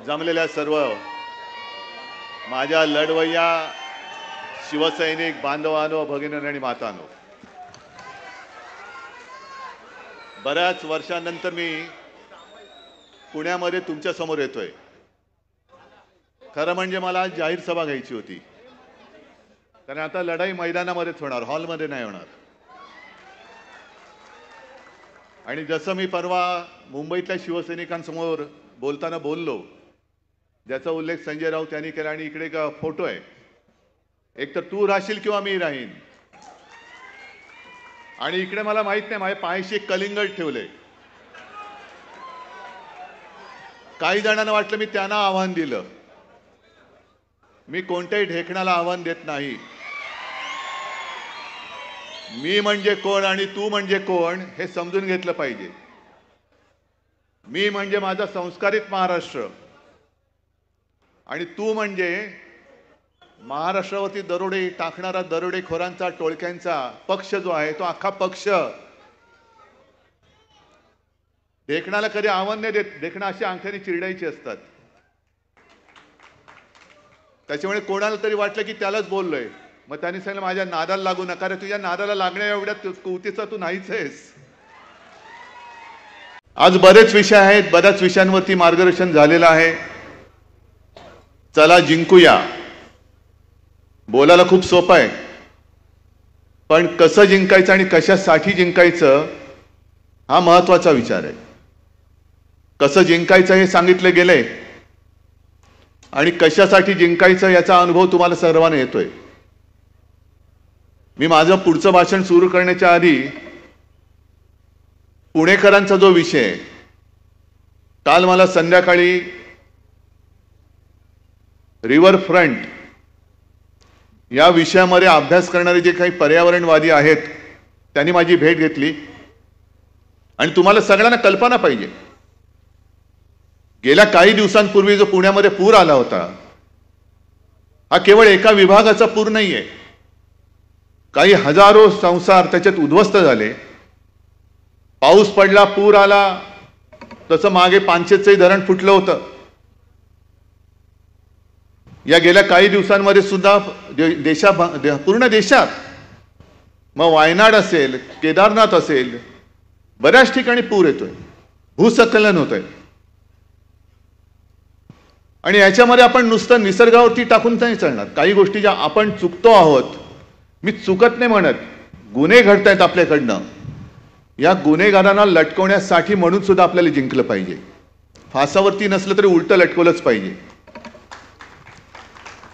जमलेल्या सर्व माझ्या लढवय्या शिवसैनिक बांधवांनो, भगिनींनो आणि मातांनो, बऱ्याच वर्षांनंतर मी पुण्यामध्ये तुमच्या समोर येतोय. खरं म्हणजे मला आज जाहीर सभा घ्यायची होती, कारण आता लढाई मैदानामध्येच होणार, हॉलमध्ये नाही होणार. आणि जसं मी परवा मुंबईतल्या शिवसैनिकांसमोर बोलताना बोललो, ज्याचा उल्लेख संजय राऊत यांनी केला, आणि इकडे एक फोटो आहे, एक तर तू राहशील किंवा मी राहीन, आणि इकडे मला माहित नाही माझ्या पायाशी एक कलिंगड ठेवले. काही जणांना वाटलं मी त्यांना आव्हान दिलं. मी कोणत्याही ढेकणाला आव्हान देत नाही. मी म्हणजे कोण आणि तू म्हणजे कोण हे समजून घेतलं पाहिजे. मी म्हणजे माझा संस्कारित महाराष्ट्र, आणि तू म्हणजे महाराष्ट्रावरती दरोडे टाकणारा दरोडेखोरांचा, टोळक्यांचा पक्ष जो आहे, तो अख्खा पक्ष. ढेकणाला कधी आव्हान नाही देत, ढेकणं अशी अंगठ्याने चिरडायची असतात. त्याच्यामुळे कोणाला तरी वाटलं की त्यालाच बोललोय, मग त्यांनी सांगितलं माझ्या नादाला लागू नका रे, तुझ्या नादाला लागण्या एवढ्या कुतीचा तू नाहीच आहेस. आज बरेच विषय आहेत, बऱ्याच विषयांवरती मार्गदर्शन झालेलं आहे. चला जिंकूया. बोलायला खूप सोपं आहे, पण कसं जिंकायचं आणि कशासाठी जिंकायचं हा महत्वाचा विचार आहे. कसं जिंकायचं हे सांगितलं गेलंय, आणि कशासाठी जिंकायचं याचा अनुभव तुम्हाला सर्वांना येतोय. मी माझं पुढचं भाषण सुरू करण्याच्या आधी पुणेकरांचा जो विषय, काल मला संध्याकाळी रिव्हरफ्रंट या विषयामध्ये अभ्यास करणारे जे काही पर्यावरणवादी आहेत त्यांनी माझी भेट घेतली. आणि तुम्हाला सगळ्यांना कल्पना पाहिजे, गेल्या काही दिवसांपूर्वी जो पुण्यामध्ये पूर आला होता, हा केवळ एका विभागाचा पूर नाहीये. काही हजारो संसार त्याच्यात उद्ध्वस्त झाले. पाऊस पडला, पूर आला, तसं मागे पानशेतचंही धरण फुटलं होतं. या गेल्या काही दिवसांमध्ये सुद्धा पूर्ण देशात, मग वायनाड असेल, केदारनाथ असेल, बऱ्याच ठिकाणी पूर येतोय, भूस्खलन होतंय. आणि याच्यामध्ये आपण नुसतं निसर्गावरती टाकून नाही चालणार. काही गोष्टी ज्या आपण चुकतो आहोत, मी चुकत नाही म्हणत, गुन्हे घडतायत आपल्याकडनं, या गुन्हेगारांना लटकवण्यासाठी म्हणून सुद्धा आपल्याला जिंकलं पाहिजे. फासावरती नसलं तरी उलटं लटकवलंच पाहिजे.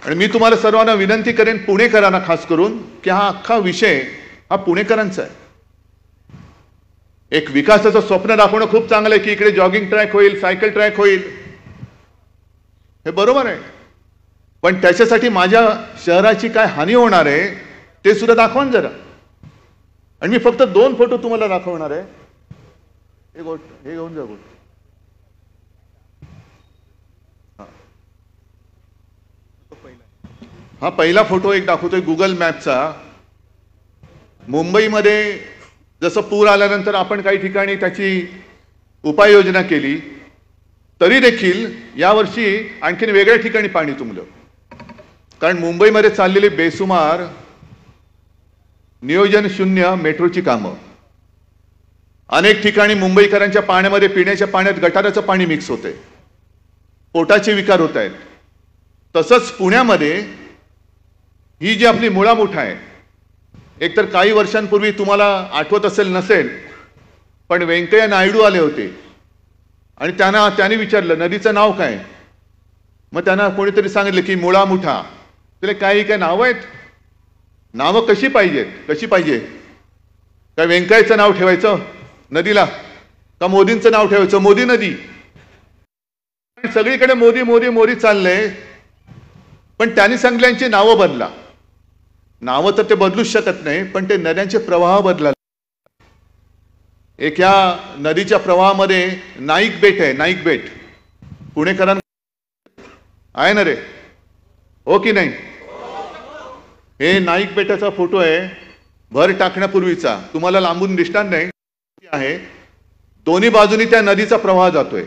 आणि मी तुम्हाला सर्वांना विनंती करेन, पुणेकरांना खास करून, की हा अख्खा विषय हा पुणेकरांचा आहे. एक विकासाचं स्वप्न दाखवणं खूप चांगलं आहे, की इकडे जॉगिंग ट्रॅक होईल, सायकल ट्रॅक होईल, हे बरोबर आहे. पण त्याच्यासाठी माझ्या शहराची काय हानी होणार आहे ते सुद्धा दाखवा जरा. आणि मी फक्त 2 फोटो तुम्हाला दाखवणार आहे. हे घेऊन जा. हा पहिला फोटो एक दाखवतोय गुगल मॅपचा. मुंबईमध्ये जसं पूर आल्यानंतर आपण काही ठिकाणी त्याची उपाययोजना केली, तरी देखील यावर्षी आणखीन वेगळ्या ठिकाणी पाणी तुंबलं. कारण मुंबईमध्ये चाललेली बेसुमार नियोजन शून्य मेट्रोची कामं, अनेक ठिकाणी मुंबईकरांच्या पाण्यामध्ये, पिण्याच्या पाण्यात गटाराचं पाणी मिक्स होतंय, पोटाचे विकार होत आहेत. तसंच पुण्यामध्ये ही जी आपली मुळामुठ आहे, एकतर काही वर्षांपूर्वी तुम्हाला आठवत असेल नसेल, पण व्यंकय्या नायडू आले होते आणि त्यांनी विचारलं नदीचं नाव काय. मग त्यांना कोणीतरी सांगितलं की मुळामुठा. त्याला काही काय नावं आहेत, नावं कशी पाहिजे. काय व्यंकय्याचं नाव ठेवायचं नदीला, का मोदींचं नाव ठेवायचं, मोदी नदी. सगळीकडे मोदी मोदी मोदी चाललंय, पण त्यांनी सांगितल्यांची नावं बदला. नावं तर ते बदलूच शकत नाही, पण ते नद्यांचे प्रवाह बदला. एक या नदीच्या प्रवाहामध्ये नाईक बेट आहे, नाईक बेट. पुणेकरांना आहे ना रे, हो की नाही. हे नाईक बेटाचा फोटो आहे, भर टाकण्यापूर्वीचा. तुम्हाला लांबून दिसणार नाही आहे. दोन्ही बाजूनी त्या नदीचा प्रवाह जातोय.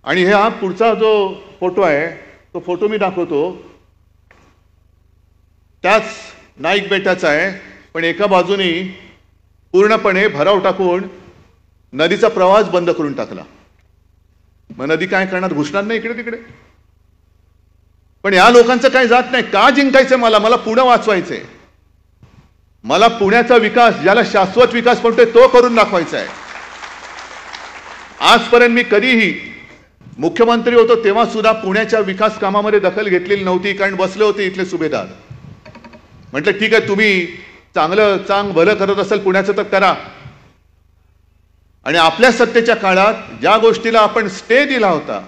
आणि हा पुढचा जो फोटो आहे तो फोटो मी दाखवतो, त्याच नाईक बेटाचा आहे, पण एका बाजूनी पूर्णपणे भराव टाकून नदीचा प्रवाह बंद करून टाकला. मग नदी काय करणार, घुसणार नाही इकडे तिकडे. पण या लोकांचं काय जात नाही. का जिंकायचंय मला पुणे वाचवायचंय. मला पुण्याचा विकास, ज्याला शाश्वत विकास म्हणतोय, तो करून दाखवायचा आहे. आजपर्यंत मी कधीही मुख्यमंत्री होतो तेव्हा सुद्धा पुण्याच्या विकास कामामध्ये दखल घेतलेली नव्हती, कारण बसले होते इथले सुभेदार. म्हटलं ठीक आहे, तुम्ही चांग भलं करत असेल पुण्याचं तर करा. आणि आपल्या सत्तेच्या काळात ज्या गोष्टीला आपण स्टे दिला होता,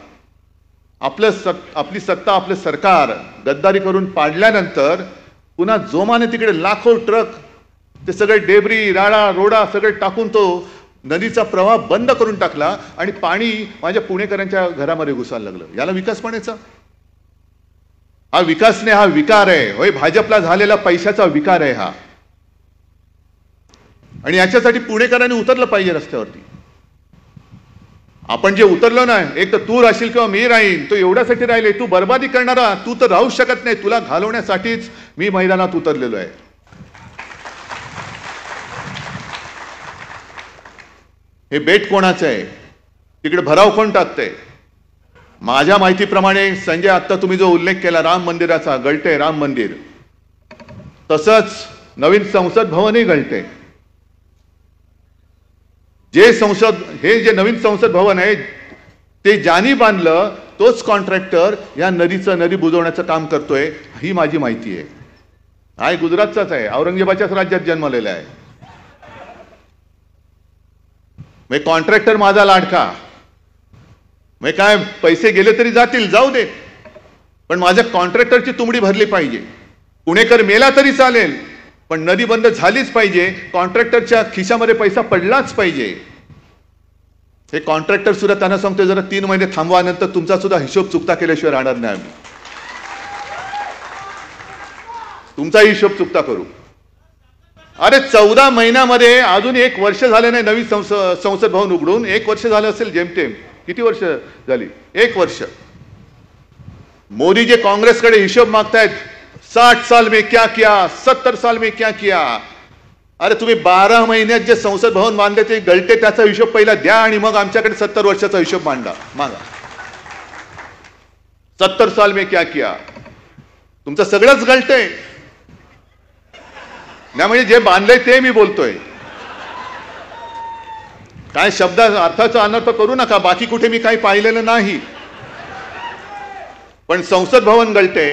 आपली सत्ता, आपलं सरकार गद्दारी करून पाडल्यानंतर पुन्हा जोमाने तिकडे लाखो ट्रक ते सगळे डेबरी, राडा रोडा सगळे टाकून तो नदीचा प्रवाह बंद करून टाकला आणि पाणी माझ्या पुणेकरांच्या घरामध्ये घुसायला लागलं. याला विकास म्हणायचा? हा विकास नाही, हा विकार आहे. होय, भाजपला झालेला पैशाचा विकार आहे हा. आणि याच्यासाठी पुणेकरांनी उतरलं पाहिजे रस्त्यावरती. आपण जे उतरलो ना, एक तर तू राहशील किंवा मी राहीन, तो एवढ्यासाठी राहिले. तू बर्बादी करणारा, तू तर राहू शकत नाही. तुला घालवण्यासाठीच मी मैदानात उतरलेलो आहे. हे बेट कोणाचं आहे, तिकडे भराव कोण टाकतंय? माझ्या माहितीप्रमाणे संजय, आत्ता तुम्ही जो उल्लेख केला राम मंदिराचा, गळते राम मंदिर, तसंच नवीन संसद भवनही गळते. हे जे नवीन संसद भवन आहे ते ज्यांनी बांधलं तोच कॉन्ट्रॅक्टर या नदी बुजवण्याचं काम करतोय, ही माझी माहिती आहे. हा गुजरातचाच आहे, औरंगजेबाच्याच राज्यात जन्मलेला आहे. मग कॉन्ट्रॅक्टर माझा लाडका, मग काय पैसे गेले तरी जातील, जाऊ दे, पण माझ्या कॉन्ट्रॅक्टरची तुंबडी भरली पाहिजे. पुणेकर मेला तरी चालेल, पण नदी बंद झालीच पाहिजे. कॉन्ट्रॅक्टरच्या खिशामध्ये पैसा पडलाच पाहिजे. हे कॉन्ट्रॅक्टर सुद्धा त्यांना सांगतोय, जरा 3 महिने थांबवा, नंतर तुमचा सुद्धा हिशोब चुकता केल्याशिवाय राहणार नाही आम्ही. तुमचा हिशोब चुकता करू. अरे 14 महिन्यामध्ये अजून 1 वर्ष झाले नाही नवीन संसद भवन उघडून. 1 वर्ष झालं असेल जेमतेम. किती वर्ष झाली? 1 वर्ष. मोदी जे काँग्रेसकडे हिशोब मागतायत, 60 साल में क्या किया, 70 साल में क्या किया. अरे तुम्ही 12 महिन्यात जे संसद भवन बांधले ते गळते, त्याचा हिशोब पहिला द्या आणि मग आमच्याकडे 70 वर्षाचा हिशोब मागा. 70 साल में क्या किया. तुमचं सगळंच गळतंय. नाही म्हणजे जे बांधलंय ते मी बोलतोय. काय शब्द अर्थाचा अनर्थ करू नका, बाकी कुठे मी काही पाहिलेलं नाही. पण संसद भवन गळते,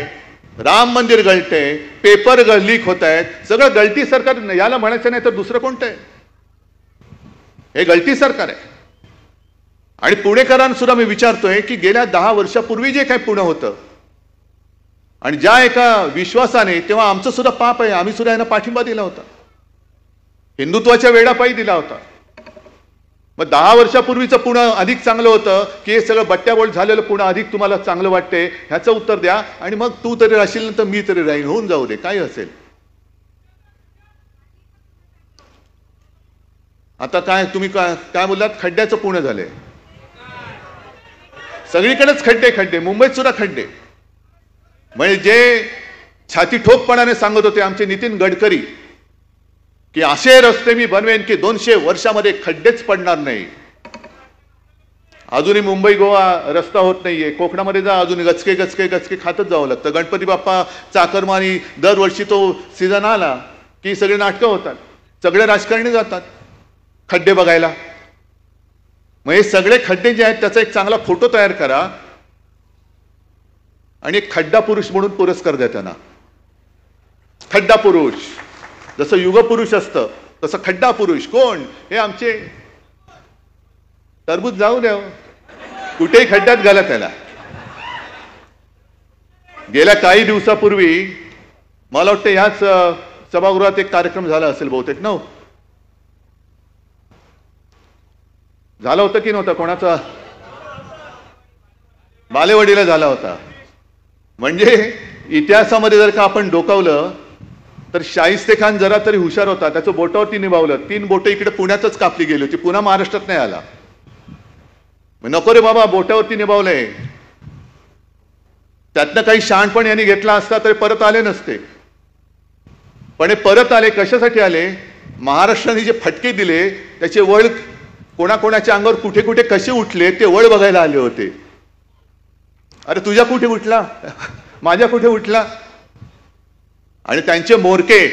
राम मंदिर गळते, पेपर लीक होत आहेत, सगळं गळती सरकार. याला म्हणायचं नाही तर दुसरं कोणतं आहे? हे गळती सरकार आहे. आणि पुणेकरांना मी विचारतोय की गेल्या 10 वर्षापूर्वी जे काही पुणे होतं आणि ज्या एका विश्वासाने, तेव्हा आमचं सुद्धा पाप आहे, आम्ही सुद्धा यांना पाठिंबा दिला होता, हिंदुत्वाच्या वेडापायी दिला होता. मग 10 वर्षापूर्वीचं पुणे अधिक चांगलं होतं की हे सगळं बट्ट्याबोळ झालेलं पुणे अधिक तुम्हाला चांगलं वाटते? ह्याचं उत्तर द्या. आणि मग तू तरी राहशील तर मी तरी राहीन, होऊन जाऊ दे, काय असेल. आता काय तुम्ही काय बोललात? खड्ड्याचं पुणे झालंय. सगळीकडेच खड्डे, मुंबईत सुद्धा खड्डे. म्हणजे जे छाती ठोकपणाने सांगत होते आमचे नितीन गडकरी की असे रस्ते मी बनवेन की 200 वर्षामध्ये खड्डेच पडणार नाही, अजूनही मुंबई गोवा रस्ता होत नाहीये. कोकणामध्ये जा, अजून गचके खातच जावं लागतं. गणपती बाप्पा चाकरमानी दरवर्षी तो सीझन आला की सगळे नाटकं होतात, सगळे राजकारणी जातात खड्डे बघायला. मग हे सगळे खड्डे जे आहेत त्याचा एक चांगला फोटो तयार करा आणि एक खड्डा पुरुष म्हणून पुरस्कार द्या त्यांना. खड्डा पुरुष, जसं युगपुरुष असतं तसं खड्डा पुरुष कोण? हे आमचे टरबूज जाऊ द्या, कुठेही खड्ड्यात घाला त्याला. गेल्या काही दिवसापूर्वी मला वाटतं ह्याच सभागृहात एक कार्यक्रम झाला असेल बहुतेक ना, झाला होता की नव्हता? कोणाचा? बालेवाडीला झाला होता. म्हणजे इतिहासामध्ये जर का आपण डोकावलं तर शाहिस्ते खान जरा तरी हुशार होता, त्याचं बोटावरती निभावलं. 3 बोटं इकडे पुण्यातच कापली गेली होती, पुन्हा महाराष्ट्रात नाही आला. नको रे बाबा, बोटावरती निभावलंय. त्यातनं काही शहाणपण यांनी घेतला असता तरी परत आले नसते. पण हे परत आले कशासाठी आले? महाराष्ट्राने जे फटके दिले त्याचे वळ कोणाकोणाच्या अंगावर कुठे कुठे कसे उठले ते वळ बघायला आले होते. अरे तुझ्या कुठे उठला, माझ्या कुठे उठला? आणि त्यांचे मोरके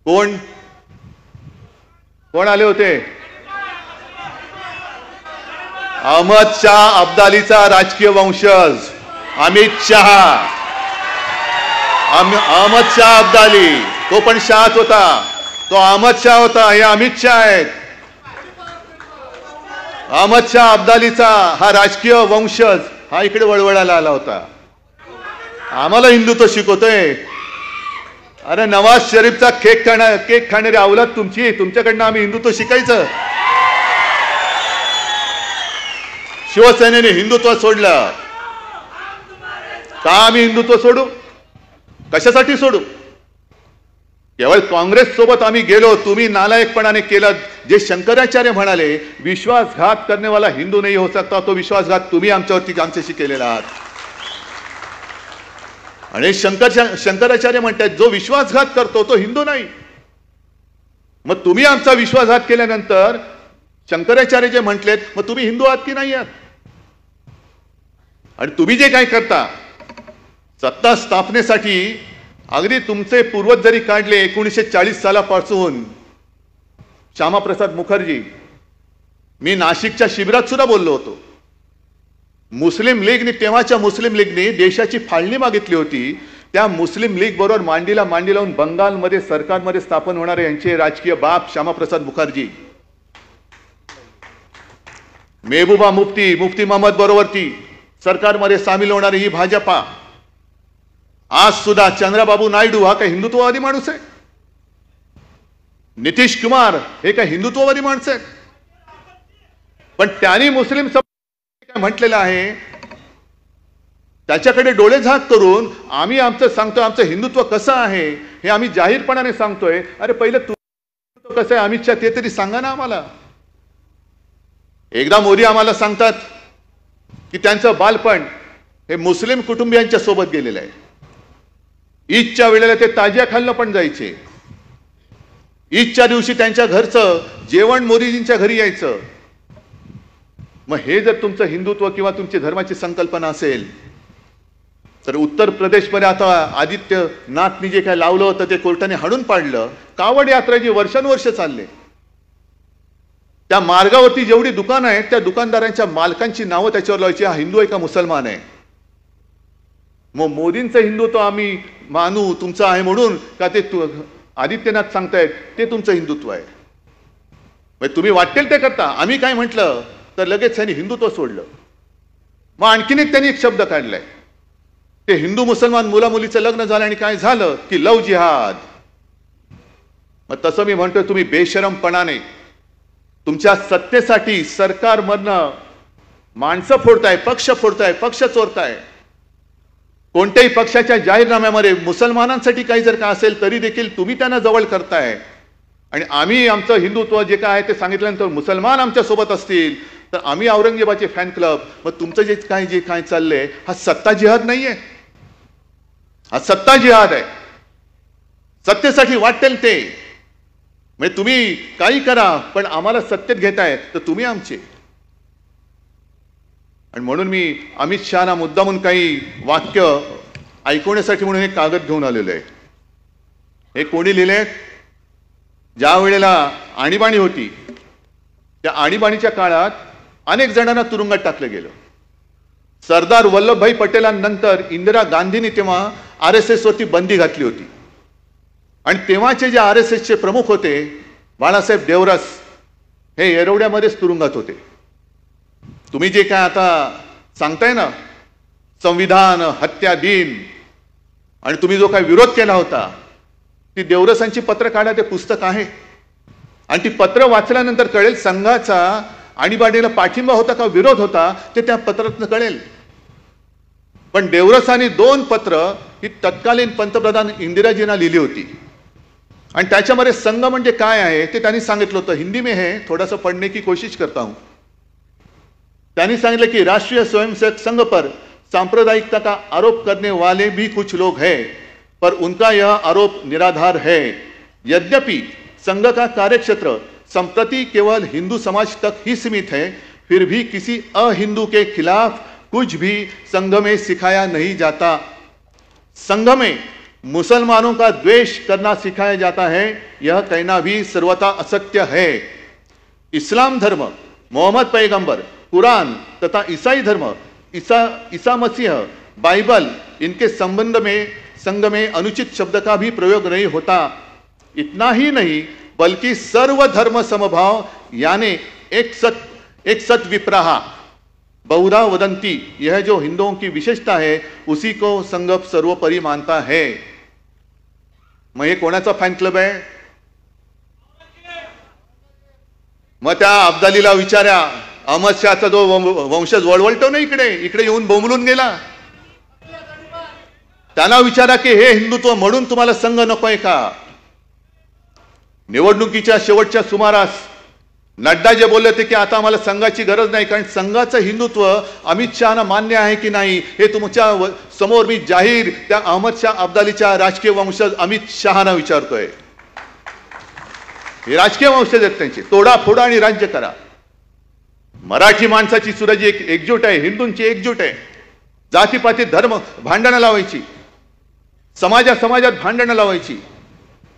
कोण कोण आले होते? अहमद शाह अब्दालीचा राजकीय वंशज अमित शहा. अहमद शाह अब्दाली, तो पण शाहच होता, तो अहमद शाह होता, हे अमित शाह आहेत. अहमद शाह अब्दालीचा हा राजकीय वंशज हा इकडे वळवळायला आला होता. आम्हाला हिंदुत्व शिकवतोय. अरे नवाज शरीफचा केक खाणारी अवलाद तुमची, तुमच्याकडनं आम्ही हिंदुत्व शिकायचं? शिवसेनेने हिंदुत्व सोडलं का? आम्ही हिंदुत्व सोडू? कशासाठी सोडू? केवळ काँग्रेस सोबत आम्ही गेलो, तुम्ही नालायकपणाने केलं. जे शंकराचार्य म्हणाले विश्वासघात करनेवाला हिंदू नाही हो सकता, तो विश्वासघात तुम्ही आमच्याशी केलेला आहात. आणि शंकराचार्य म्हणतात जो विश्वासघात करतो तो हिंदू नाही. मग तुम्ही आमचा विश्वासघात केल्यानंतर शंकराचार्य जे म्हटलेत, मग तुम्ही हिंदू आहात की नाही आहात? आणि तुम्ही जे काय करता सत्ता स्थापनेसाठी, अगदी तुमचे पूर्वज जरी काढले 1940 सालापासून, श्यामाप्रसाद मुखर्जी, मी नाशिकच्या शिबिरात सुद्धा बोललो होतो. मुस्लिम लीगने, तेव्हाच्या मुस्लिम लीगने देशाची फाळणी मागितली होती. त्या मुस्लिम लीग बरोबर मांडीला मांडी लावून बंगालमध्ये सरकारमध्ये स्थापन होणारे यांचे राजकीय बाप श्यामाप्रसाद मुखर्जी, मेहबूबा मुफ्ती महम्मद बरोबर ती सरकारमध्ये सामील होणारी ही भाजपा. आज सुद्धा चंद्रबाबू नायडू हा काय हिंदुत्ववादी माणूस आहे? नितीश कुमार हे काय हिंदुत्ववादी माणूस आहेत? पण त्यांनी मुस्लिम समाज म्हटलेलं आहे, त्याच्याकडे डोळे झाक करून आम्ही आमचं सांगतोय, आमचं हिंदुत्व कसं आहे हे आम्ही जाहीरपणाने सांगतोय. अरे पहिलं तू कसं आहे अमित शहा ते तरी सांगा ना आम्हाला. एकदा मोदी आम्हाला सांगतात की त्यांचं बालपण हे मुस्लिम कुटुंबियांच्या सोबत गेलेलं आहे. ईदच्या वेळेला ते ताजिया खाल्लं पण जायचे. ईदच्या दिवशी त्यांच्या घरचं जेवण मोदीजींच्या घरी यायचं. मग हे जर तुमचं हिंदुत्व किंवा तुमची धर्माची संकल्पना असेल तर उत्तर प्रदेशमध्ये आता आदित्यनाथनी जे काय लावलं होतं ते कोर्टाने हाणून पाडलं. कावड यात्रा जी वर्षानुवर्ष चालले, त्या मार्गावरती जेवढी दुकानं आहेत त्या दुकानदारांच्या मालकांची नावं त्याच्यावर लावायची, हा हिंदू आहे का मुसलमान आहे. मग मोदींचं हिंदुत्व आम्ही मानू तुमचं आहे म्हणून का ते आदित्यनाथ सांगतायत ते तुमचं हिंदुत्व आहे? म्हणजे तुम्ही वाटेल ते करता. आम्ही काय म्हटलं तर लगेच त्यांनी हिंदुत्व सोडलं. मग आणखीन एक त्यांनी एक शब्द काढलाय, ते हिंदू मुसलमान मुला मुलीचं लग्न झालं आणि काय झालं की लव जिहाद. मग तसं मी म्हणतोय तुम्ही बेशरमपणाने तुमच्या सत्तेसाठी सरकारमधनं माणसं फोडताय, पक्ष फोडताय, पक्ष चोरताय. कोणत्याही पक्षाच्या जाहीरनाम्यामध्ये मुसलमानांसाठी काही जर का असेल तरी देखील तुम्ही त्यांना जवळ करताय. आणि आम्ही आमचं हिंदुत्व जे काय आहे ते सांगितल्यानंतर मुसलमान आमच्या सोबत असतील तर आम्ही औरंगजेबाचे फॅन क्लब. मग तुमचं जे काय चाललंय हा सत्ता जिहाद नाहीये, हा सत्ता जिहाद आहे. सत्तेसाठी वाटेल ते, म्हणजे तुम्ही काही करा पण आम्हाला सत्तेत घेताय तर तुम्ही आमचे. आणि म्हणून मी अमित शहाना मुद्दामून काही वाक्य ऐकवण्यासाठी म्हणून एक कागद घेऊन आलेलो आहे. हे कोणी लिहिले? ज्या वेळेला आणीबाणी होती त्या आणीबाणीच्या काळात अनेक जणांना तुरुंगात टाकलं गेलं. सरदार वल्लभभाई पटेलांनंतर इंदिरा गांधींनी तेव्हा RSS वरती बंदी घातली होती. आणि तेव्हाचे जे RSSचे प्रमुख होते बाळासाहेब देवरस हे येरवड्यामध्येच तुरुंगात होते. तुम्ही जे काय आता सांगताय ना संविधान हत्या दिन, आणि तुम्ही जो काय विरोध केला होता ती देवरसांची पत्र काढा, ते पुस्तक आहे. आणि ती पत्र वाचल्यानंतर कळेल संघाचा आणीबाणीला पाठिंबा होता का विरोध होता ते त्या पत्रातून कळेल. पण देवरसांनी 2 पत्र ही तत्कालीन पंतप्रधान इंदिराजींना लिहिली होती. आणि त्याच्यामध्ये संघ म्हणजे काय आहे ते त्यांनी सांगितलं होतं. हिंदी में है, थोड़ा सा पढ़ने की कोशिश करता हूं. त्यांनी सांगितलं की राष्ट्रीय स्वयंसेवक संघ पर सांप्रदायिकता का आरोप करने वाले भी कुछ लोग हैं, पर उनका यह आरोप निराधार है. यद्यपि संघ का कार्यक्षेत्र संप्रति केवल हिंदू समाज तक ही सीमित है, फिर भी किसी अहिंदू के खिलाफ कुछ भी संघ में सिखाया नहीं जाता. संघ में मुसलमानों का द्वेष करना सिखाया जाता है, यह कहना भी सर्वथा असत्य है. इस्लाम धर्म, मोहम्मद पैगंबर, कुरान तथा ईसाई धर्म, ईसा मसीह, बाइबल, इनके संबंध में संघ में अनुचित शब्द का भी प्रयोग नहीं होता. इतना ही नहीं बल्कि सर्व धर्म समभाव यानी एक सत विप्रहा बहुधा वदंती, यह जो हिंदुओं की विशेषता है उसी को संघ सर्वोपरि मानता है. मग हे कोणाचा फॅन क्लब आहे? मग त्या अब्दालीला विचारा, अहमद शहाचा जो वंशज वळवळतो ना इकडे येऊन बोंबलून गेला, त्यांना विचारा की हे हिंदुत्व म्हणून तुम्हाला संघ नकोय का? निवडणुकीच्या शेवटच्या सुमारास नड्डा जे बोलले होते की आता आम्हाला संघाची गरज नाही, कारण संघाचं हिंदुत्व अमित शहाना मान्य आहे की नाही हे तुमच्या समोर मी जाहीर त्या अहमद शाह अब्दालीच्या राजकीय वंशज अमित शहाना विचारतोय. हे राजकीय वंशज आहेत त्यांचे. तोडा फोडा आणि राज्य करा. मराठी माणसाची सुराजी एकजूट आहे, हिंदूंची एकजूट आहे. जातीपाती धर्म भांडणं लावायची, समाजात भांडणं लावायची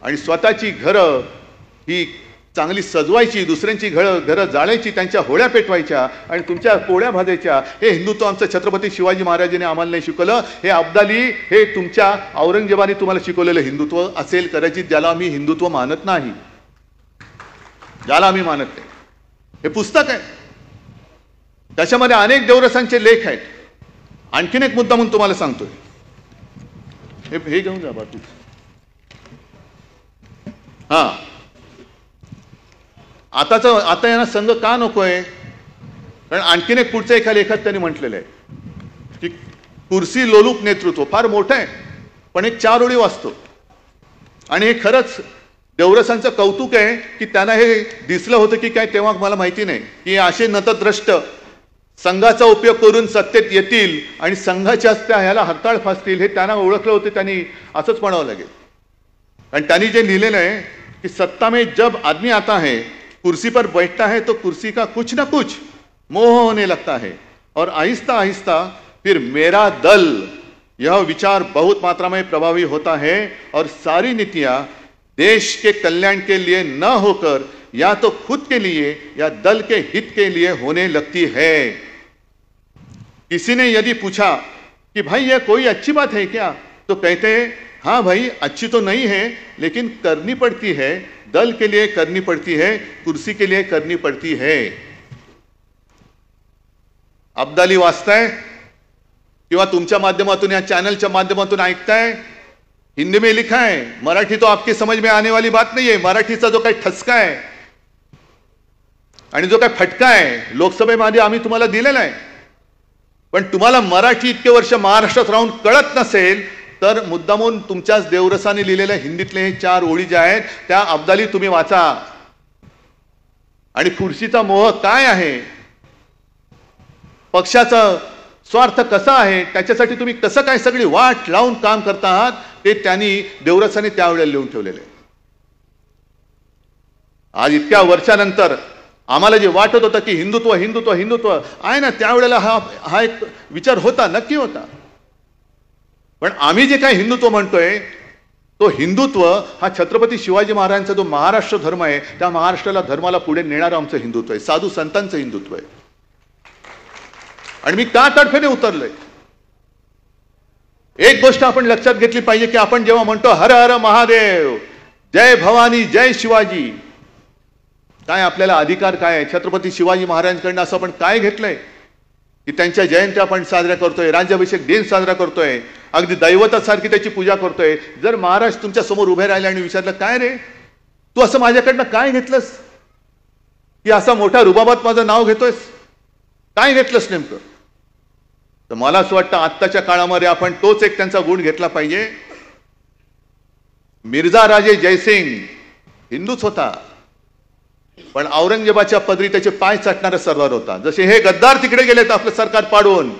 आणि स्वतःची घरं ही चांगली सजवायची, दुसऱ्यांची घरं जाळायची, त्यांच्या होळ्या पेटवायच्या आणि तुमच्या पोळ्या भाजायच्या. हे हिंदुत्व आमचं छत्रपती शिवाजी महाराजांनी आम्हाला नाही शिकवलं. हे अब्दाली, हे तुमच्या औरंगजेबाने तुम्हाला शिकवलेलं हिंदुत्व असेल कदाचित, ज्याला आम्ही हिंदुत्व मानत नाही, ज्याला आम्ही मानत नाही. हे पुस्तक आहे, त्याच्यामध्ये अनेक देवरसांचे लेख आहेत. आणखीन एक मुद्दा म्हणून तुम्हाला सांगतोय, हे घेऊन जा बाजू. हा, आता यांना संघ का नकोय? कारण आणखीन एक पुढच्या एका लेखात त्यांनी म्हटलेलं आहे की कुर्सी लोलूप नेतृत्व फार मोठं आहे, पण एक 4 ओळी वाचतो आणि हे खरंच देवरसांचं कौतुक आहे की त्यांना हे दिसलं होतं की काय तेव्हा मला माहिती नाही की असे नतद्रष्ट संघाचा उपयोग करून सत्तेत येतील आणि संघाच्या ह्याला हरताळ फासतील हे त्यांना ओळखलं होतं. त्यांनी असंच म्हणावं लागेल. आणि त्यांनी जे लिहिलेलं आहे कि सत्ता में जब आदमी आता है, कुर्सी पर बैठता है तो कुर्सी का कुछ ना कुछ मोह होने लगता है और आहिस्ता आहिस्ता फिर मेरा दल यह विचार बहुत मात्रा में प्रभावी होता है और सारी नीतियां देश के कल्याण के लिए न होकर या तो खुद के लिए या दल के हित के लिए होने लगती है. किसी ने यदि पूछा कि भाई यह कोई अच्छी बात है क्या, तो कहते हैं हाँ भाई अच्छी तो नहीं है लेकिन करनी पड़ती है, दल के लिए करनी पड़ती है, कुर्सी के लिए करनी पड़ती है. अब्दाली वाचताय किंवा तुमच्या माध्यमातून या चॅनलच्या माध्यमातून ऐकताय, हिंदी में लिखा है, मराठी तो आपके समझ में आने वाली बात नहीं है. मराठीचा जो काही ठसका आहे आणि जो काही फटका आहे लोकसभेमध्ये आम्ही तुम्हाला दिलेला आहे, पण तुम्हाला मराठी इतके वर्ष महाराष्ट्रात राहून कळत नसेल तर मुद्दामून तुमच्याच देवरसाने लिहिलेल्या हिंदीतले हे 4 ओळी ज्या आहेत त्या अब्दाली तुम्ही वाचा. आणि खुर्शीचा मोह काय आहे, पक्षाचा स्वार्थ कसा आहे, त्याच्यासाठी तुम्ही कसं काय सगळी वाट लावून काम करता आहात ते त्यांनी देवरसाने त्यावेळेला लिहून ठेवलेले आहे. आज इतक्या वर्षानंतर आम्हाला जे वाटत होतं की हिंदुत्व हिंदुत्व हिंदुत्व आहे ना, त्यावेळेला हा एक विचार होता, नक्की होता. पण आम्ही जे काही हिंदुत्व म्हणतोय तो हिंदुत्व हा छत्रपती शिवाजी महाराजांचा जो महाराष्ट्र धर्म आहे त्या महाराष्ट्राला धर्माला पुढे नेणारं आमचं हिंदुत्व आहे, साधू संतांचं हिंदुत्व आहे. आणि मी का तडफेने उतरलोय, एक गोष्ट आपण लक्षात घेतली पाहिजे की आपण जेव्हा म्हणतो हर हर महादेव, जय भवानी, जय शिवाजी, काय आपल्याला अधिकार काय आहे? छत्रपती शिवाजी महाराजांकडून असं आपण काय घेतलंय की त्यांच्या जयंत्या आपण साजऱ्या करतोय, राज्याभिषेक दिन साजरा करतोय, अगदी दैवतासारखी त्याची पूजा करतोय. जर महाराज तुमच्या समोर उभे राहिले आणि विचारलं काय रे तू असं माझ्याकडनं काय घेतलंस की असा मोठा रुबाबात माझं नाव घेतोयस, काय घेतलंस नेमकं, तर मला असं वाटतं आत्ताच्या काळामध्ये आपण तोच एक त्यांचा गुण घेतला पाहिजे मिर्झा राजे जयसिंग हिंदूच होता, पण औरंगजेबाच्या पदरी त्याचे पाय चाटणारा सरदार होता. जसे हे गद्दार तिकडे गेलेत आपलं सरकार पाडून,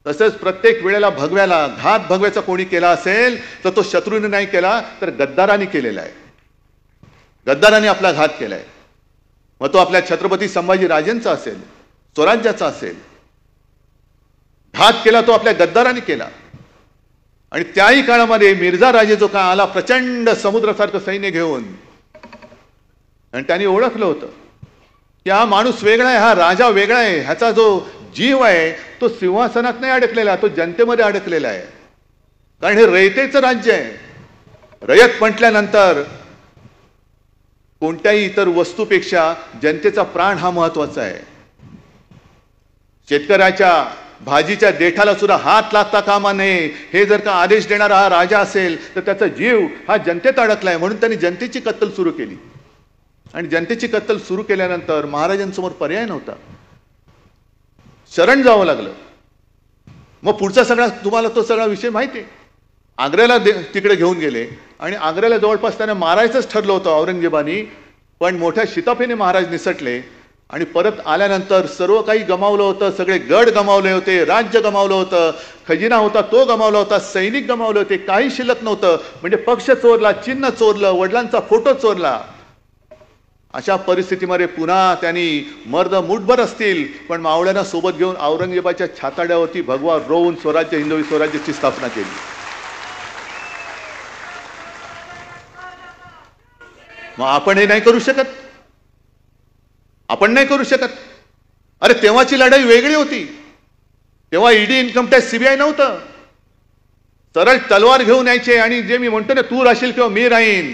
तसंच प्रत्येक वेळेला भगव्याला घात भगव्याचा कोणी केला असेल तर तो शत्रूने नाही केला तर गद्दारांनी केलेला आहे. गद्दारांनी आपला घात केलाय. मग तो आपल्या छत्रपती संभाजी राजेंचा असेल, स्वराज्याचा असेल, घात केला तो आपल्या गद्दारांनी केला. आणि त्याही काळामध्ये मिर्झा राजे जो का आला प्रचंड समुद्रासारखं सैन्य घेऊन, आणि त्यांनी ओळखलं होतं की हा माणूस वेगळा आहे, हा राजा वेगळा आहे, ह्याचा जो जीव आहे तो सिंहासनात नाही अडकलेला, तो जनतेमध्ये अडकलेला आहे. कारण हे रयतेचं राज्य आहे. रयत म्हटल्यानंतर कोणत्याही इतर वस्तूपेक्षा जनतेचा प्राण हा महत्वाचा आहे. शेतकऱ्याच्या भाजीच्या देठाला सुद्धा हात लागता कामा नये, हे जर का आदेश देणारा हा राजा असेल तर त्याचा जीव हा जनतेत अडकलाय. म्हणून त्यांनी जनतेची कत्तल सुरू केली. आणि जनतेची कत्तल सुरू केल्यानंतर महाराजांसमोर पर्याय नव्हता, शरण जावं लागलं. मग पुढचा सगळा तुम्हाला तो सगळा विषय माहिती आहे. आग्र्याला तिकडे घेऊन गेले आणि आग्र्याला जवळपास त्यांना मारायचंच ठरलं होतं औरंगजेबानी, पण मोठ्या शिताफीने महाराज निसटले. आणि परत आल्यानंतर सर्व काही गमावलं होतं, सगळे गड गमावले होते, राज्य गमावलं होतं, खजिना होता तो गमावला होता, सैनिक गमावले होते, काही शिल्लक नव्हतं. म्हणजे पक्ष चोरला, चिन्ह चोरलं, वडिलांचा फोटो चोरला. अशा परिस्थितीमध्ये पुन्हा त्यांनी मर्द मुठभर असतील पण मावळ्यांना सोबत घेऊन औरंगजेबाच्या छाताड्यावरती भगवा रोवून स्वराज्य, हिंदवी स्वराज्याची स्थापना केली. मग आपण हे नाही करू शकत? आपण नाही करू शकत? अरे तेव्हाची लढाई वेगळी होती. तेव्हा ईडी, इन्कम टॅक्स, सीबीआय नव्हतं. सरळ तलवार घेऊन यायचे आणि जे मी म्हणतो ना, तू राहशील किंवा मी राहीन.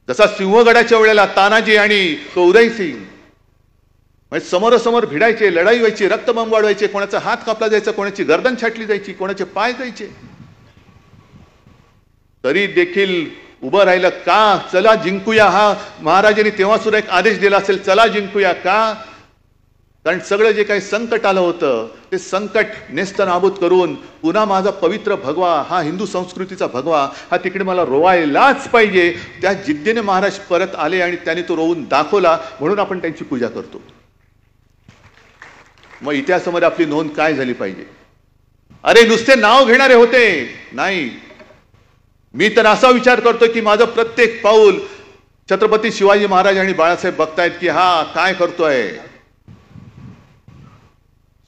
जसा सिंहगडाच्या वेळेला तानाजी आणि तो उदयसिंग म्हणजे समोरासमोर भिडायचे, लढाई व्हायची, रक्तबंब वाढवायचे, कोणाचा हात कापला जायचा, कोणाची गर्दन छाटली जायची, कोणाचे पाय जायचे. तरी देखील उभं राहिलं का? चला जिंकूया. हा महाराजांनी तेव्हा सुद्धा एक आदेश दिला असेल, चला जिंकूया. का? कारण सगळं जे काही संकट आलं होतं ते संकट नेस्तनाबूत करून पुन्हा माझा पवित्र भगवा, हा हिंदू संस्कृतीचा भगवा, हा तिकडे मला रोवायलाच पाहिजे. त्या जिद्दीने महाराज परत आले आणि त्यांनी तो रोवून दाखवला. म्हणून आपण त्यांची पूजा करतो. मग इतिहासामध्ये आपली नोंद काय झाली पाहिजे? अरे नुसते नाव घेणारे होते नाही. मी तर असा विचार करतो की माझं प्रत्येक पाऊल छत्रपती शिवाजी महाराज आणि बाळासाहेब बघतायत की हा काय करतोय.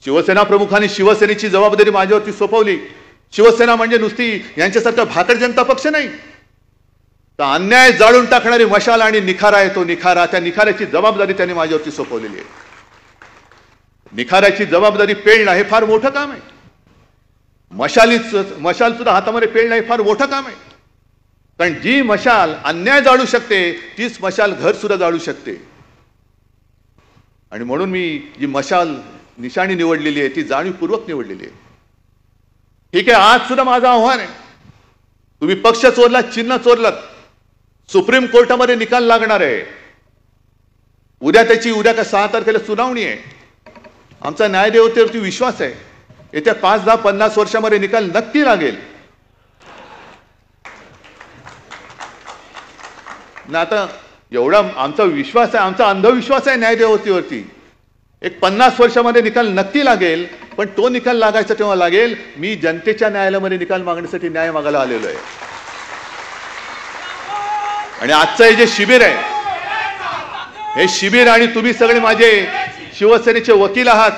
शिवसेना प्रमुखांनी शिवसेनेची जबाबदारी माझ्यावरती सोपवली. शिवसेना म्हणजे नुसती यांच्यासारखा भाकड जनता पक्ष नाही, तर अन्याय जाळून टाकणारी मशाल आणि निखारा आहे तो निखारा. त्या निखाऱ्याची जबाबदारी त्यांनी माझ्यावरती सोपवलेली आहे. निखाऱ्याची जबाबदारी पेलणं हे फार मोठं काम आहे. मशाल सुद्धा हातामध्ये पेलणं हे फार मोठं काम आहे. कारण जी मशाल अन्याय जाळू शकते तीच मशाल घर सुद्धा जाळू शकते. आणि म्हणून मी जी मशाल निशाणी निवडलेली आहे ती जाणीवपूर्वक निवडलेली आहे. ठीक आहे, आज सुद्धा माझं आव्हान आहे. तुम्ही पक्ष चोरला, चिन्ह चोरलात, सुप्रीम कोर्टामध्ये निकाल लागणार आहे. उद्या का 6 तारखेला सुनावणी आहे. आमचा न्यायदेवतेवरती विश्वास आहे. येत्या 5, 10, 50 वर्षामध्ये निकाल नक्की लागेल. ना आता एवढा आमचा विश्वास आहे, आमचा अंधविश्वास आहे न्यायदेवतेवरती. एक 50 वर्षामध्ये निकाल नक्की लागेल. पण तो निकाल लागायचा तेव्हा लागेल मी जनतेच्या न्यायालयामध्ये निकाल मागण्यासाठी न्याय मागायला आलेलो आहे. आणि आजचं हे जे शिबिर आहे, हे शिबिर आणि तुम्ही सगळे माझे शिवसेनेचे वकील आहात.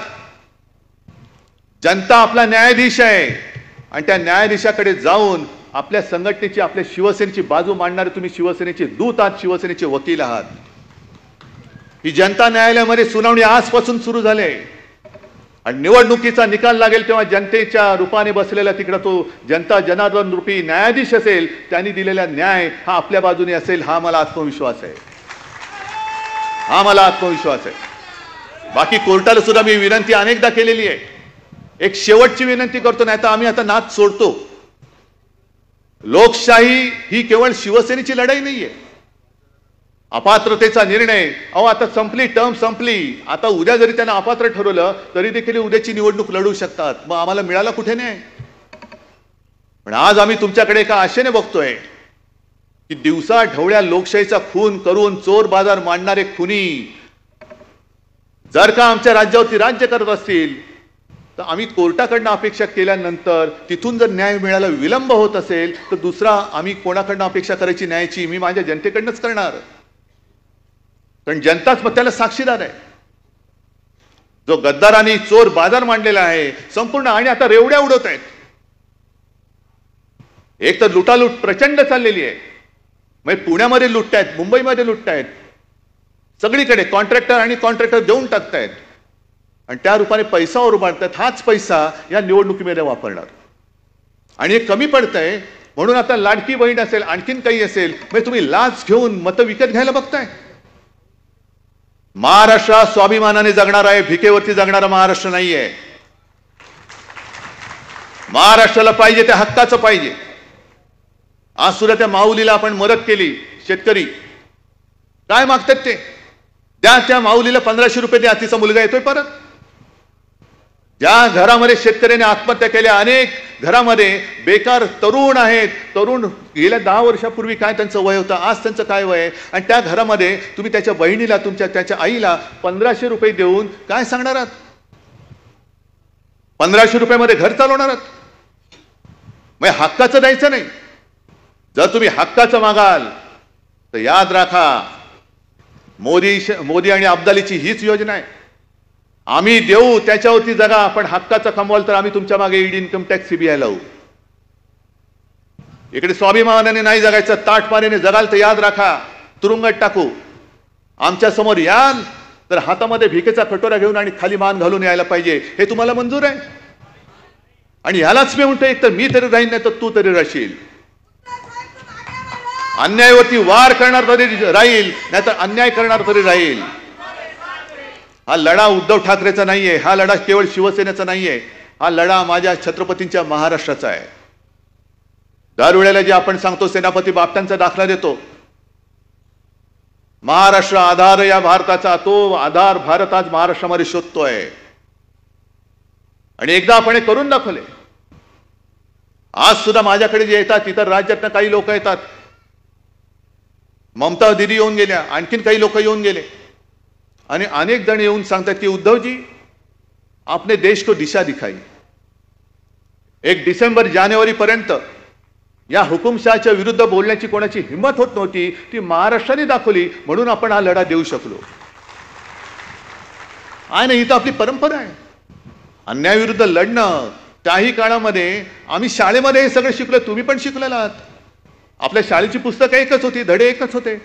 जनता आपला न्यायाधीश आहे आणि त्या न्यायाधीशाकडे जाऊन आपल्या संघटनेची, आपल्या शिवसेनेची बाजू मांडणारे तुम्ही शिवसेनेचे दूत आहात, शिवसेनेचे वकील आहात. ही जनता न्यायालयामध्ये सुनावणी आजपासून सुरू झाली आणि निवडणुकीचा निकाल लागेल तेव्हा जनतेच्या रूपाने बसलेला तिकडे तो जनता जनार्दन रूपी न्यायाधीश असेल. त्यांनी दिलेला न्याय हा आपल्या बाजूने असेल. हा मला आत्मविश्वास आहे. हा मला आत्मविश्वास आहे. बाकी कोर्टाला सुद्धा मी विनंती अनेकदा केलेली आहे. एक शेवटची विनंती करतो, नाही तर आम्ही आता नाद सोडतो. लोकशाही ही केवळ शिवसेनेची लढाई नाहीये. अपात्रतेचा निर्णय आता संपली, टर्म संपली. आता उद्या जरी त्यांना अपात्र ठरवलं तरी देखील उद्याची निवडणूक लढू शकतात. मग आम्हाला मिळाला कुठे न्याय? पण आज आम्ही तुमच्याकडे एका आशेने बघतोय की दिवसा ढवळ्या लोकशाहीचा खून करून चोर बाजार मांडणारे खुनी जर का आमच्या राज्यावरती राज्य करत असतील तर आम्ही कोर्टाकडनं अपेक्षा केल्यानंतर तिथून जर न्याय मिळायला विलंब होत असेल तर दुसरा आम्ही कोणाकडनं अपेक्षा करायची न्यायाची? मी माझ्या जनतेकडनंच करणार, कारण जनताच मग त्याला साक्षीदार आहे. जो गद्दारांनी चोर बाजार मांडलेला आहे संपूर्ण, आणि आता रेवड्या उडवत आहेत. एक तर लुटालूट प्रचंड चाललेली आहे. म्हणजे पुण्यामध्ये लुटतायत, मुंबईमध्ये लुटतायत, सगळीकडे कॉन्ट्रॅक्टर आणि कॉन्ट्रॅक्टर देऊन टाकतायत आणि त्या रूपाने पैसा उभारतात. हाच पैसा या निवडणुकीमध्ये वापरणार आणि हे कमी पडतंय म्हणून आता लाडकी बहीण असेल, आणखीन काही असेल, म्हणजे तुम्ही लाच घेऊन मतं विकत घ्यायला बघताय. महाराष्ट्र स्वाभिमानाने जगणार आहे, भिकेवरती जगणारा महाराष्ट्र नाहीये. महाराष्ट्राला पाहिजे त्या हक्काचं पाहिजे. आज सुद्धा त्या माऊलीला आपण मदत केली. शेतकरी काय मागतात ते द्या, त्या माऊलीला 1500 रुपये द्या, तिचा मुलगा येतोय परत. ज्या घरामध्ये शेतकऱ्याने आत्महत्या केल्या, अनेक घरामध्ये बेकार तरुण आहेत. तरुण गेल्या 10 वर्षापूर्वी काय त्यांचं वय होतं, आज त्यांचं काय वय आहे, आणि त्या घरामध्ये तुम्ही त्याच्या बहिणीला, त्याच्या आईला 1500 रुपये देऊन काय सांगणार आहात? 1500 रुपयामध्ये घर चालवणार आहात? मग हक्काचं द्यायचं नाही. जर तुम्ही हक्काचं मागाल तर याद राखा, मोदी आणि अब्दालीची हीच योजना आहे. आम्ही देऊ त्याच्यावरती जगा, पण हक्काचं कमवाल तर आम्ही तुमच्या मागे ईडी, इन्कम टॅक्स, सीबीआय लावू. इकडे स्वाभिमानाने नाही जगायचं, ताटमानेने जगाल तर याद राखा तुरुंगात टाकू. आमच्या समोर याल तर हातामध्ये भिकेचा कटोरा घेऊन आणि खाली मान घालून यायला पाहिजे. हे तुम्हाला मंजूर आहे? आणि ह्यालाच मी म्हणतो, एक तर मी तरी राहीन, नाही तर तू तरी राहशील. अन्यायावरती वार करणार तरी राहील, नाहीतर अन्याय करणार तरी राहील. हा लढा उद्धव ठाकरेचा नाहीये, हा लढा केवळ शिवसेनेचा नाहीये, हा लढा माझ्या छत्रपतींच्या महाराष्ट्राचा आहे. दरवेळेला जे आपण सांगतो, सेनापती बापटांचा दाखला देतो, महाराष्ट्र आधार या भारताचा, तो आधार भारत आज महाराष्ट्रामध्ये शोधतोय आणि एकदा आपण हे करून दाखवले. आज सुद्धा माझ्याकडे जे येतात, इतर राज्यातनं काही लोक येतात, ममता दीदी येऊन गेल्या, आणखीन काही लोक येऊन गेले आणि अनेक जण येऊन सांगतात की उद्धवजी आपने देश को दिशा दिखाई. 1 डिसेंबर जानेवारी पर्यंत या हुकुमशहाच्या विरुद्ध बोलण्याची कोणाची हिंमत होत नव्हती, ती महाराष्ट्राने दाखवली, म्हणून आपण हा लढा देऊ शकलो. आहे ना, ही तर आपली परंपरा आहे, अन्यायाविरुद्ध लढणं. त्याही काळामध्ये आम्ही शाळेमध्ये हे सगळं शिकलो, तुम्ही पण शिकलेला आहात. आपल्या शाळेची पुस्तकं एकच होती, धडे एकच होते,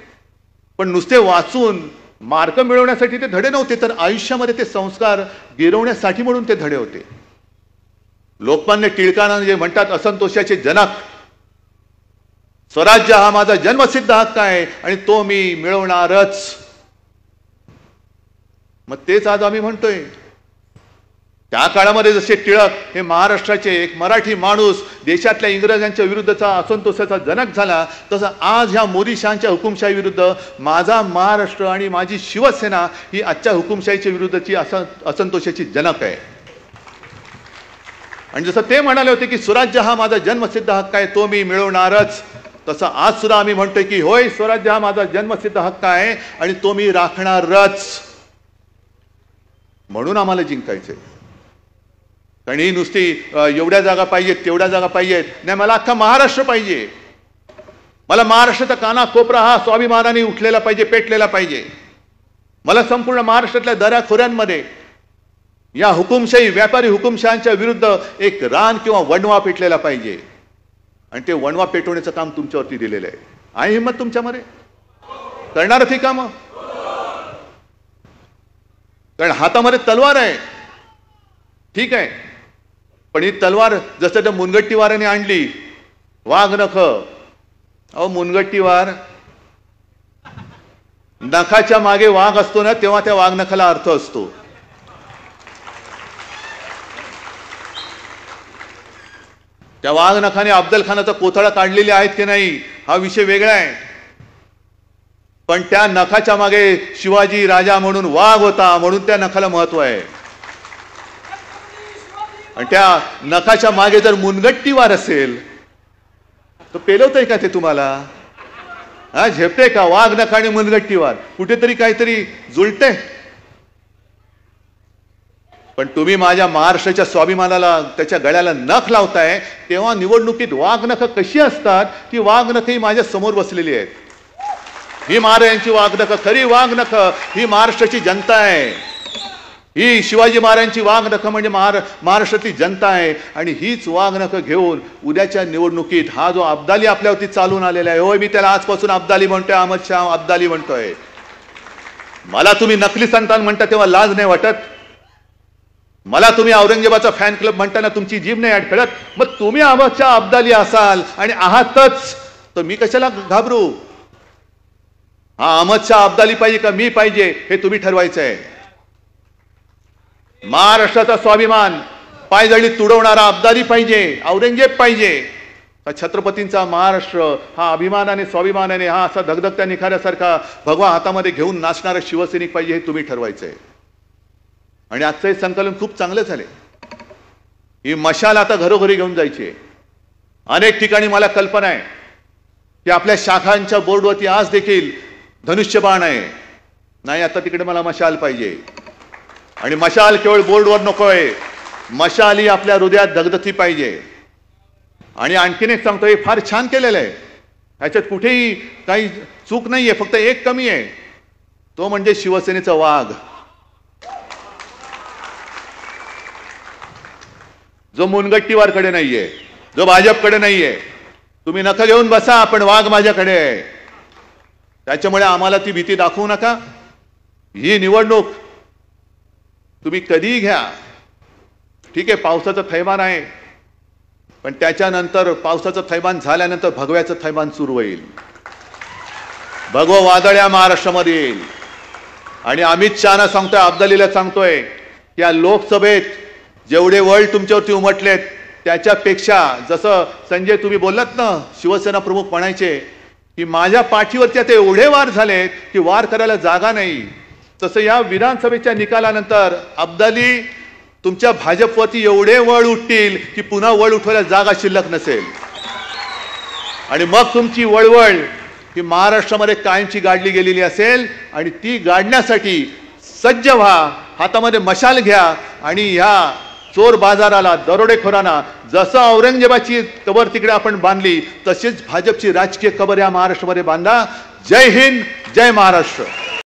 पण नुसते वाचून मार्क मिळवण्यासाठी ते धडे नव्हते, तर आयुष्यामध्ये ते संस्कार गिरवण्यासाठी म्हणून ते धडे होते. लोकमान्य टिळकांना जे म्हणतात असंतोषाचे जनक, स्वराज्य हा माझा जन्मसिद्ध हक्क आहे आणि तो मी मिळवणारच. मग तेच आज आम्ही म्हणतोय. त्या काळामध्ये जसे टिळक हे महाराष्ट्राचे एक मराठी माणूस देशातल्या इंग्रजांच्या विरुद्धचा असंतोषाचा जनक झाला, तसं आज ह्या मोदी शहांच्या हुकुमशाही विरुद्ध माझा महाराष्ट्र आणि माझी शिवसेना ही आजच्या हुकुमशाहीच्या विरुद्धची असंतोषाची जनक आहे. आणि जसं ते म्हणाले होते की स्वराज्य हा माझा जन्मसिद्ध हक्क आहे, तो मी मिळवणारच, तसं आज सुद्धा आम्ही म्हणतोय की होय, स्वराज्य हा माझा जन्मसिद्ध हक्क आहे आणि तो मी राखणारच. म्हणून आम्हाला जिंकायचंय. कारण ही नुसती एवढ्या जागा पाहिजेत, तेवढ्या जागा पाहिजेत नाही, मला अख्खा महाराष्ट्र पाहिजे. मला महाराष्ट्राचा काना कोपरा हा स्वाभिमानाने उठलेला पाहिजे, पेटलेला पाहिजे. मला संपूर्ण महाराष्ट्रातल्या दऱ्याखोऱ्यांमध्ये या हुकुमशाही, व्यापारी हुकुमशहांच्या विरुद्ध एक रान किंवा वणवा पेटलेला पाहिजे. आणि ते वणवा पेटवण्याचं काम तुमच्यावरती दिलेलं आहे. आहे हिंमत तुमच्यामध्ये? करणार ती कामं? कारण हातामध्ये तलवार आहे, ठीक आहे, पण ही तलवार जसं त्या मुनगट्टीवाराने आणली, वाघ नख. अहो मुनगट्टीवार, नखाच्या मागे वाघ असतो ना, तेव्हा त्या वाघ नखाला अर्थ असतो. त्या वाघ नखाने अफजल खानाचा कोथळा काढलेले आहेत की नाही हा विषय वेगळा आहे, पण त्या नखाच्या मागे शिवाजी राजा म्हणून वाघ होता, म्हणून त्या नखाला महत्व आहे. आणि त्या नखाच्या मागे जर मुनगट्टीवार असेल तो पेलवतंय का ते तुम्हाला? हा, झेपते का? वाघ नख आणि मुनगट्टीवार कुठेतरी काहीतरी जुळते. पण तुम्ही माझ्या महाराष्ट्राच्या स्वाभिमानाला, त्याच्या गळ्याला नख लावताय, तेव्हा निवडणुकीत वाघ नख कशी असतात? ती वाघ नख ही माझ्या समोर बसलेली आहेत. ही महाराजांची वाघ नख, खरी वाघ नख ही महाराष्ट्राची जनता आहे. ही शिवाजी महाराजांची वाघ नख म्हणजे महाराष्ट्रातली जनता आहे. आणि हीच वाघ नख घेऊन उद्याच्या निवडणुकीत हा जो अब्दाली आपल्यावरती चालून आलेला आहे, होय मी त्याला आजपासून अब्दाली म्हणतोय, अहमद शाह अब्दाली म्हणतोय. मला तुम्ही नकली संतान म्हणता तेव्हा लाज नाही वाटत? मला तुम्ही औरंगजेबाचा फॅन क्लब म्हणताना तुमची जीभ नाही अडखळत? मग तुम्ही अहमद शाह अब्दाली असाल आणि आहातच तर मी कशाला घाबरू? हा, अहमद शाह अब्दाली पाहिजे का मी पाहिजे हे तुम्ही ठरवायचं आहे. महाराष्ट्राचा स्वाभिमान पायदळीत तुडवणारा अब्दाली पाहिजे, औरंगजेब पाहिजे? छत्रपतींचा महाराष्ट्र हा अभिमानाने स्वाभिमानाने हा असा धगधगत्या निखाऱ्यासारखा भगवा हातामध्ये घेऊन नाचणारा शिवसैनिक पाहिजे हे तुम्ही ठरवायचं आहे. आणि आजचं हे संकलन खूप चांगलं झाले. ही मशाल आता घरोघरी घेऊन जायची आहे. अनेक ठिकाणी मला कल्पना आहे की आपल्या शाखांच्या बोर्डवरती आज देखील धनुष्यबाण आहे. नाही, आता तिकडे मला मशाल पाहिजे. आणि मशाल केवळ बोर्डवर नकोय, मशाल ही आपल्या हृदयात धगधगती पाहिजे. आणि आणखीन एक सांगतो, हे फार छान केलेलं आहे, ह्याच्यात कुठेही काही चूक नाहीये, फक्त एक कमी आहे, तो म्हणजे शिवसेनेचा वाघ, जो मुनगट्टीवारकडे नाहीये, जो भाजपकडे नाहीये. तुम्ही नख घेऊन बसा, पण वाघ माझ्याकडे आहे. त्याच्यामुळे आम्हाला ती भीती दाखवू नका. ही निवडणूक तुम्ही कधीही घ्या, ठीक आहे, पावसाचं थैमान आहे, पण त्याच्यानंतर पावसाचं थैमान झाल्यानंतर भगव्याचं थैमान सुरू होईल. भगवं वादळ या महाराष्ट्रामध्ये येईल. आणि अमित शहाना सांगतोय, अब्दालीला सांगतोय, या लोकसभेत जेवढे वळ तुमच्यावरती उमटलेत त्याच्यापेक्षा, जसं संजय तुम्ही बोललात ना, शिवसेना प्रमुख म्हणायचे की माझ्या पाठीवरती आता एवढे वार झालेत की वार करायला जागा नाही, तसं या विधानसभेच्या निकालानंतर अब्दाली तुमच्या भाजपवरती एवढे वळ उठतील की पुन्हा वळ उठवायला जागा शिल्लक नसेल. आणि मग तुमची वळवळ ही महाराष्ट्रामध्ये कायमची गाडली गेलेली असेल. आणि ती गाडण्यासाठी सज्ज व्हा, हातामध्ये मशाल घ्या आणि ह्या चोर बाजाराला, दरोडेखोरांना जसं औरंगजेबाची कबर तिकडे आपण बांधली, तशीच भाजपची राजकीय कबर या महाराष्ट्रामध्ये बांधा. जय हिंद, जय महाराष्ट्र.